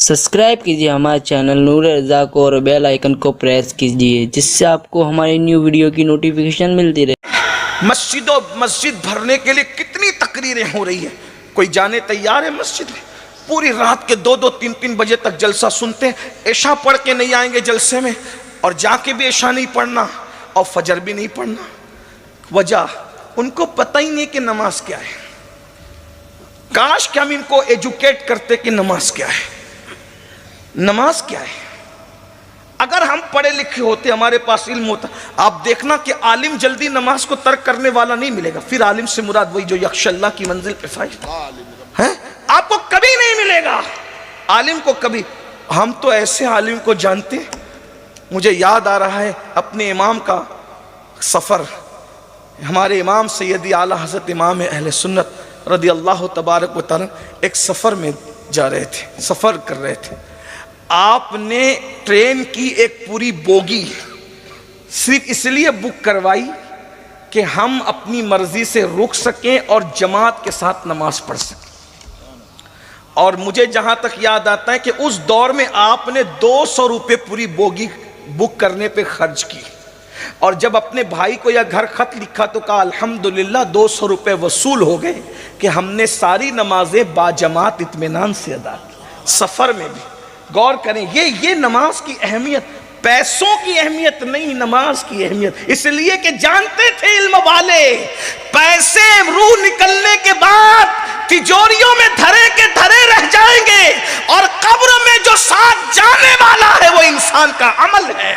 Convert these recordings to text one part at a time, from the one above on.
Subscribe कीजिए हमारे channel नूर रज़ा को और बेल आइकन को प्रेस कीजिए जिससे आपको हमारी न्यू वीडियो की नोटिफिकेशन मिलती रहे। मस्जिद भरने के लिए कितनी तकरीरें हो रही है, कोई जाने तैयार है मस्जिद में? पूरी रात के 2-2, 3-3 बजे तक जलसा सुनते हैं, ऐशा पढ़ के नहीं आएंगे जलसे में, और जाके भी ऐशा नहीं पढ़ना और फजर भी नहीं पढ़ना। वजह उनको पता ही नहीं कि नमाज क्या है। काश कि हम इनको एजुकेट करते कि नमाज क्या है, नमाज क्या है। अगर हम पढ़े लिखे होते, हमारे पास इल्म होता, आप देखना कि आलिम जल्दी नमाज को तर्क करने वाला नहीं मिलेगा। फिर आलिम से मुराद वही जो यख्शल्लाह की मंजिल पे फाइज है, आपको कभी नहीं मिलेगा आलिम को कभी। हम तो ऐसे आलिम को जानते हैं, मुझे याद आ रहा है अपने इमाम का सफ़र। हमारे इमाम सैयदी आला हज़रत इमाम अहले सुन्नत रदी अल्लाह तबारक व तआला एक सफ़र में जा रहे थे, सफ़र कर रहे थे। आपने ट्रेन की एक पूरी बोगी सिर्फ इसलिए बुक करवाई कि हम अपनी मर्जी से रुक सकें और जमात के साथ नमाज पढ़ सकें। और मुझे जहां तक याद आता है कि उस दौर में आपने 200 रुपये पूरी बोगी बुक करने पे खर्च की, और जब अपने भाई को या घर खत लिखा तो कहा अल्हम्दुलिल्लाह 200 रुपये वसूल हो गए कि हमने सारी नमाजें बाजमात इत्मीनान से अदा की। सफ़र में भी गौर करें, ये नमाज की अहमियत, पैसों की अहमियत नहीं, नमाज की अहमियत। इसलिए कि जानते थे इल्म वाले, पैसे रूह निकलने के बाद तिजोरियों में धरे के धरे रह जाएंगे, और कब्र में जो साथ जाने वाला है वो इंसान का अमल है।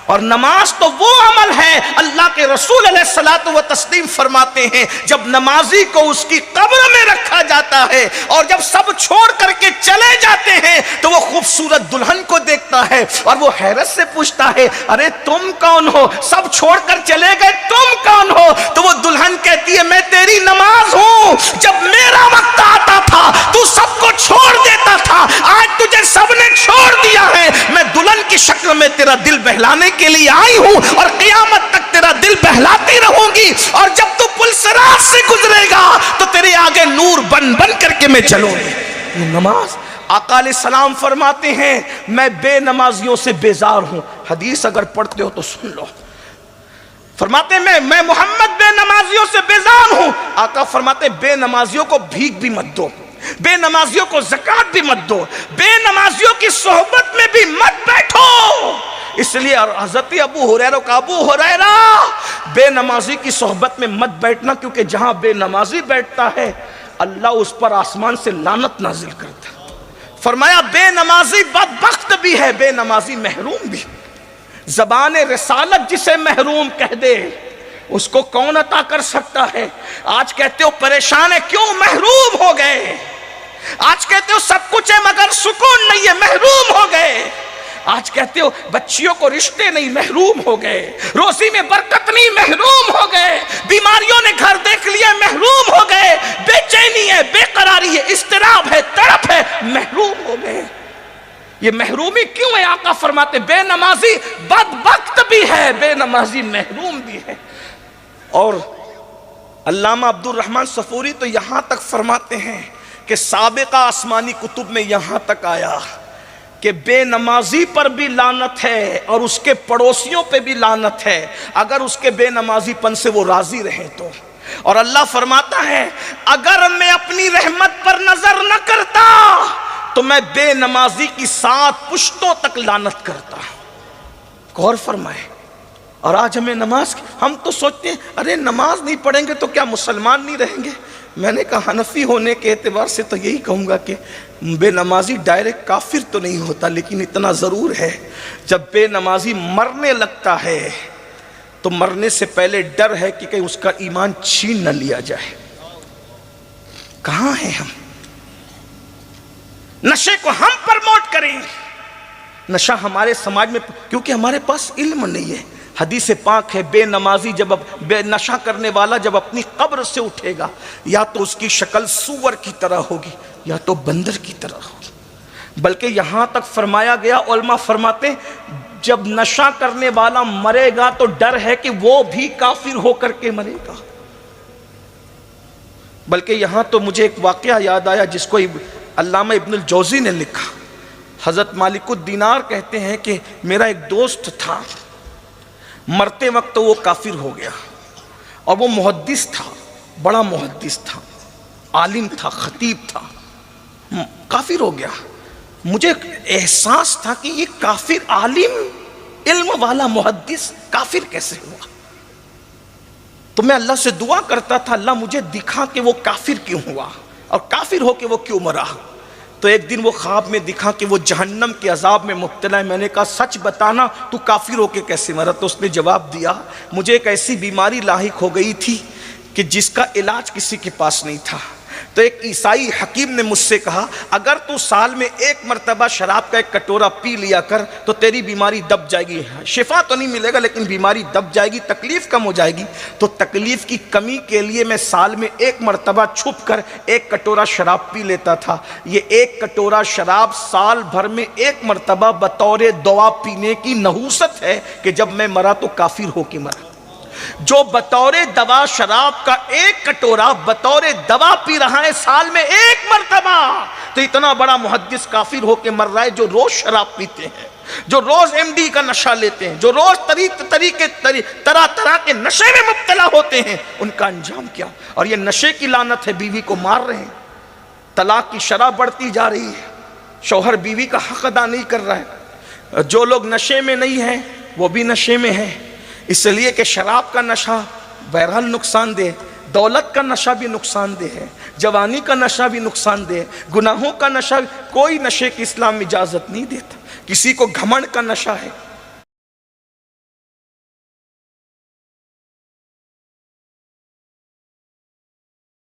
और नमाज तो वो अमल है, अल्लाह के रसूल अलैहिस्सलातु व तस्लीम फरमाते हैं, जब नमाजी को उसकी कब्र में रखा जाता है और जब सब छोड़ करके चले जाते हैं तो वो खूबसूरत दुल्हन को देखता है और वो हैरत से पूछता है, अरे तुम कौन हो? सब छोड़कर चले गए, तुम कौन हो? तो वो दुल्हन कहती है, मैं तेरी नमाज हूं। जब मेरा वक्त आता था तू सबको छोड़ देता था, आज तुझे सबने छोड़ दिया है, मैं दुल्हन की शक्ल में तेरा दिल बहलाने के लिए आई हूं और क़यामत तक तेरा दिल बहलाती रहूंगी, और जब तू पुलसरात से गुजरेगा तो तेरे आगे नूर बन बन करके मैं चलूंगी। नमाज, आका अलैहिस्सलाम फरमाते हैं, मैं बेनमाजियों से बेजार हूं। हदीस अगर पढ़ते हो तो सुन लो। फरमाते हैं मैं मोहम्मद बेनमाजियों से बेजार हूं। आका फरमाते हैं बेनमाजियों को भीख भी मत दो, बेनमाजियों को ज़कात भी मत दो, बेनमाजियों की सोहबत में भी मत बैठो। इसलिए हज़रत अबू हुरैरा का, अबू हुरैरा बेनमाजी की सोहबत में मत बैठना, क्योंकि जहां बेनमाजी बैठता है अल्लाह उस पर आसमान से लानत नाजिल करता है। फरमाया बेनमाजी बदबख्त भी है, बेनमाजी महरूम भी। ज़बान रिसालत जिसे महरूम कह दे उसको कौन अता कर सकता है? आज कहते हो परेशान है, क्यों? महरूम हो गए। आज कहते हो सब कुछ है मगर सुकून नहीं है, महरूम हो गए। आज कहते हो बच्चियों को रिश्ते नहीं, महरूम हो गए। रोजी में बरकत नहीं, महरूम हो गए। बीमारियों ने घर देख लिया, महरूम हो गए। बेचैनी है, बेकरारी है, इस्तिराब है, तड़प है, महरूम हो गए। ये महरूमी क्यों है? आका फरमाते बेनमाजी बदबख्त भी है, बेनमाजी महरूम भी है। और अल्लामा अब्दुल रहमान सफूरी तो यहां तक फरमाते हैं कि साबिका आसमानी कुतुब में यहां तक आया कि बेनमाजी पर भी लानत है और उसके पड़ोसियों पे भी लानत है, अगर उसके बेनमाजीपन से वो राजी रहे तो। और अल्लाह फरमाता है, अगर मैं अपनी रहमत पर नजर न करता तो मैं बेनमाजी की 7 पुश्तों तक लानत करता। गौर फरमाए। और आज हमें नमाज, हम तो सोचते हैं अरे नमाज नहीं पढ़ेंगे तो क्या मुसलमान नहीं रहेंगे? मैंने कहा हनफी होने के एतबार से तो यही कहूँगा कि बेनमाजी डायरेक्ट काफिर तो नहीं होता, लेकिन इतना ज़रूर है जब बेनमाजी मरने लगता है तो मरने से पहले डर है कि कहीं उसका ईमान छीन न लिया जाए। कहाँ हैं हम? नशे को हम प्रमोट करें, नशा हमारे समाज में, क्योंकि हमारे पास इल्म नहीं है। हदीस पाक है, बेनमाजी जब नशा करने वाला जब अपनी कब्र से उठेगा, या तो उसकी शक्ल सूअर की तरह होगी या तो बंदर की तरह होगी। बल्कि यहां तक फरमाया गया, उलमा फरमाते जब नशा करने वाला मरेगा तो डर है कि वो भी काफिर होकर के मरेगा। बल्कि यहां तो मुझे एक वाकया याद आया जिसको علامہ ابن الجوزی نے لکھا، حضرت مالک الدینار کہتے ہیں کہ میرا ایک دوست تھا، مرتے وقت وہ کافر ہو گیا، اور وہ محدث تھا، بڑا محدث تھا، عالم تھا، خطیب تھا، کافر ہو گیا۔ مجھے احساس تھا کہ یہ کافر عالم، علم والا محدث کافر کیسے ہوا؟ تو میں اللہ سے دعا کرتا تھا، اللہ مجھے دکھا کہ وہ کافر کیوں ہوا اور کافر ہو کے وہ کیوں مرا۔ تو ایک دن وہ خواب میں دکھا کہ وہ جہنم کے عذاب میں مبتلا ہے۔ میں نے کہا سچ بتانا تو کافر ہو کے کیسے مرا؟ تو اس نے جواب دیا، مجھے ایک ایسی بیماری لاحق ہو گئی تھی کہ جس کا علاج کسی کے پاس نہیں تھا۔ تو ایک عیسائی حکیم نے مجھ سے کہا، اگر تو سال میں ایک مرتبہ شراب کا ایک کٹورا پی لیا کر تو تیری بیماری دب جائے گی، شفا تو نہیں ملے گا لیکن بیماری دب جائے گی، تکلیف کم ہو جائے گی۔ تو تکلیف کی کمی کے لیے میں سال میں ایک مرتبہ چھپ کر ایک کٹورا شراب پی لیتا تھا۔ یہ ایک کٹورا شراب سال بھر میں ایک مرتبہ بطور دوا پینے کی نحوست ہے کہ جب میں مرا تو کافر ہو کے مرا۔ جو بطور دوا شراب کا ایک کٹورا بطور دوا پی رہا ہے سال میں ایک مرتبہ، تو اتنا بڑا محدث کافر ہو کے مر رہا ہے جو روز شراب پیتے ہیں، جو روز ایم ڈی کا نشہ لیتے ہیں، جو روز طرح طرح کے نشے میں مبتلا ہوتے ہیں، ان کا انجام کیا؟ اور یہ نشے کی لعنت ہے، بیوی کو مار رہے ہیں، طلاق کی شرح بڑھتی جا رہی ہے، شوہر بیوی کا حق ادا نہیں کر رہا ہے۔ جو لوگ نشے میں نہیں ہیں وہ بھی نشے میں ہیں، اس لیے کہ شراب کا نشہ بہرحال نقصان دہ، دولت کا نشہ بھی نقصان دہ ہے، جوانی کا نشہ بھی نقصان دہ ہے، گناہوں کا نشہ، کوئی نشے کی اسلام اجازت نہیں دیتا۔ کسی کو گھمنڈ کا نشہ ہے،